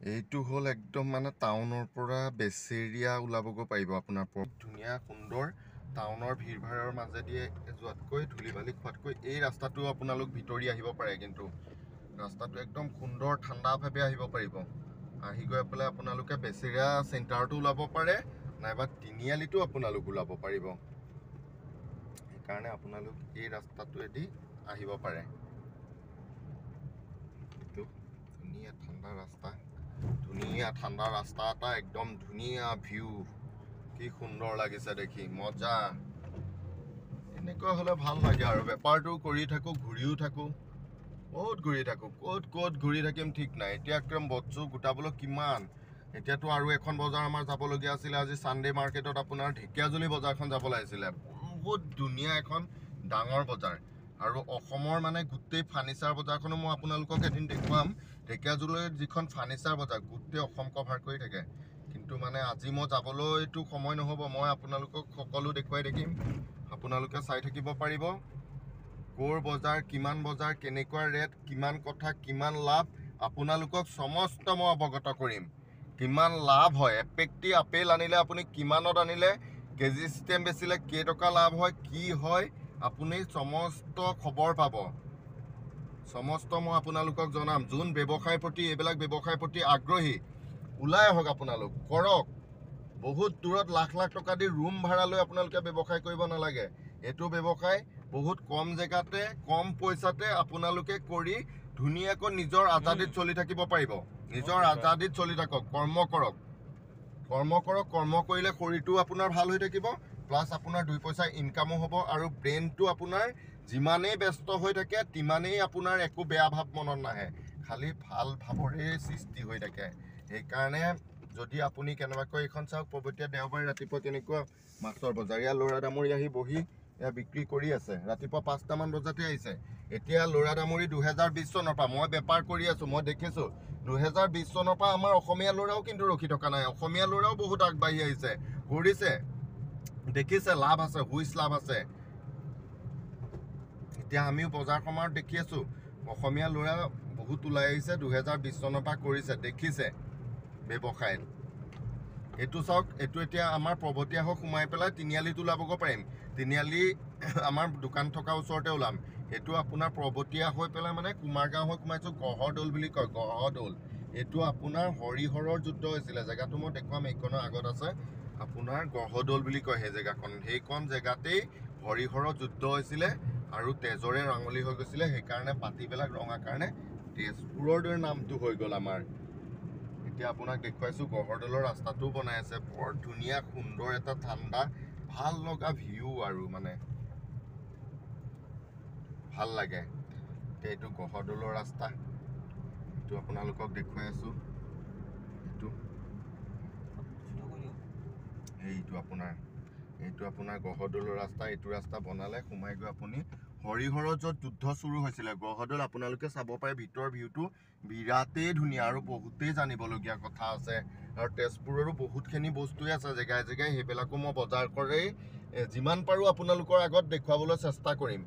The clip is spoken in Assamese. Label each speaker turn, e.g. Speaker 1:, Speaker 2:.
Speaker 1: এইটো হল একদম মানে টাউনৰ পৰা বেচেৰিয়া ওলাবগৈ পাৰিব আপোনাৰ ধুনীয়া সুন্দৰ টাউনৰ ভিৰভাৰৰ মাজেদি যোৱাতকৈ ধূলি বালি খোৱাতকৈ এই ৰাস্তাটো আপোনালোক ভিতৰি আহিব পাৰে কিন্তু ৰাস্তাটো একদম সুন্দৰ ঠাণ্ডাভাৱে আহিব পাৰিব আহি গৈ পেলাই আপোনালোকে বেচেৰিয়া চেণ্টাৰটো ওলাব পাৰে নাইবা তিনিআলিটো আপোনালোক ওলাব পাৰিব সেইকাৰণে আপোনালোক এই ৰাস্তাটোৱেদি আহিব পাৰে এইটো ধুনীয়া ঠাণ্ডা ৰাস্তা এটা একদম ধুনীয়া ভিউ কি সুন্দৰ লাগিছে দেখি মজা এনেকুৱা হলে ভাল লাগে আৰু বেপাৰটো কৰি থাকো ঘূৰিও থাকো বহুত ঘূৰি থাকো ক'ত ঘূৰি থাকিম ঠিক নাই এতিয়া একদম বস্তু গোটাবলৈ কিমান এতিয়াতো আৰু এখন বজাৰ আমাৰ যাবলগীয়া আছিলে আজি সানডে মাৰ্কেটত আপোনাৰ ঢেকিয়াজুলি বজাৰখন যাব লাগিছিলে বহুত ধুনীয়া এখন ডাঙৰ বজাৰ আৰু অসমৰ মানে গোটেই ফাৰ্নিচাৰ বজাৰখনো মই আপোনালোকক এদিন দেখুৱাম ঢেকিয়াজুলিৰ যিখন ফাৰ্নিচাৰ বজাৰ গোটেই অসম কভাৰ কৰি থাকে কিন্তু মানে আজি মই যাবলৈতো সময় নহ'ব মই আপোনালোকক সকলো দেখুৱাই দেখিম আপোনালোকে চাই থাকিব পাৰিব কোৰ বজাৰ কিমান বজাৰ কেনেকুৱা ৰেট কিমান কথা কিমান লাভ আপোনালোকক সমস্ত মই অৱগত কৰিম কিমান লাভ হয় এপেকটি আপেল আনিলে আপুনি কিমানত আনিলে কেজি চিষ্টেম বেচিলে কেইটকা লাভ হয় কি হয় আপুনি সমস্ত খবৰ পাব সমস্ত মই আপোনালোকক জনাম যোন ব্যৱসায়ৰ প্ৰতি এইবিলাক ব্যৱসায়ৰ প্ৰতি আগ্ৰহী ওলাই আহক আপোনালোক কৰক বহুত দূৰত লাখ টকা দি ৰুম ভাড়া লৈ আপোনালোকে ব্যৱসায় কৰিব নালাগে এইটো ব্যৱসায় বহুত কম জেগাতে কম পইচাতে আপোনালোকে কৰি ধুনীয়াকৈ নিজৰ আজাদিত চলি থাকিব পাৰিব নিজৰ আজাদিত চলি থাকক কৰ্ম কৰক কৰ্ম কৰিলে শৰীৰটো আপোনাৰ ভাল হৈ থাকিব প্লাছ আপোনাৰ দুই পইচা ইনকামো হ'ব আৰু ব্ৰেইনটো আপোনাৰ যিমানেই ব্যস্ত হৈ থাকে তিমানেই আপোনাৰ একো বেয়া ভাৱ মনত নাহে খালি ভাল ভাৱৰে সৃষ্টি হৈ থাকে সেইকাৰণে যদি আপুনি কেনেবাকৈ এখন চাওক পবিত্ৰ দেওবাৰে ৰাতিপুৱা কেনেকুৱা মাছৰ বজাৰ ইয়াৰ ল'ৰা দামৰি আহি বহি এয়া বিক্ৰী কৰি আছে ৰাতিপুৱা 5টামান বজাতে আহিছে এতিয়া ল'ৰা দামৰি 2020 চনৰ পৰা মই বেপাৰ কৰি আছো মই দেখিছো 2020 চনৰ পৰা আমাৰ অসমীয়া ল'ৰাও কিন্তু ৰখি থকা নাই অসমীয়া ল'ৰাও বহুত আগবাঢ়ি আহিছে কৰিছে দেখিছে লাভ আছে হুইচ লাভ আছে এতিয়া আমিও বজাৰ সমাৰত দেখি আছো অসমীয়া ল'ৰা বহুত ওলাই আহিছে 2020 চনৰ পৰা কৰিছে দেখিছে ব্যৱসায় এইটো চাওক এইটো এতিয়া আমাৰ প্ৰবতীয়া হৈ সোমাই পেলাই তিনিআলিত ওলাবগৈ পাৰিম তিনিআলি আমাৰ দোকান থকা ওচৰতে ওলাম এইটো আপোনাৰ প্ৰবতীয়া হৈ পেলাই মানে কুমাৰগাঁও হৈ সোমাইছো গহদৌল বুলি কয় গহদৌল এইটো আপোনাৰ হৰিহৰৰ যুদ্ধ হৈছিলে জেগাটো মই দেখুৱাম এইখনৰ আগত আছে আপোনাৰ গহদৌল বুলি কয় সেই জেগাখন সেইখন জেগাতেই হৰিহৰৰ যুদ্ধ হৈছিলে আৰু তেজৰে ৰাঙলী হৈ গৈছিলে সেইকাৰণে পাতিবিলাক ৰঙা কাৰণে তেজপুৰৰ দৰে নামটো হৈ গ'ল আমাৰ এতিয়া আপোনাক দেখুৱাইছো গহদৌলৰ ৰাস্তাটো বনাই আছে বৰ ধুনীয়া সুন্দৰ এটা ঠাণ্ডা ভাল লগা ভিউ আৰু মানে ভাল লাগে এইটো গহদৌলৰ ৰাস্তা এইটো আপোনালোকক দেখুৱাই আছো এইটো আপোনাৰ গহদৌলৰ ৰাস্তা এইটো ৰাস্তা বনালে সোমাই গৈ আপুনি হৰিহৰৰ য'ত যুদ্ধ চুৰু হৈছিলে গহদৌল আপোনালোকে চাব পাৰে ভিতৰৰ ভিউটো বিৰাটেই ধুনীয়া আৰু বহুতেই জানিবলগীয়া কথা আছে আৰু তেজপুৰৰো বহুতখিনি বস্তুৱে আছে জেগাই জেগাই সেইবিলাকো মই বজাৰ কৰি যিমান পাৰো আপোনালোকৰ আগত দেখুৱাবলৈ চেষ্টা কৰিম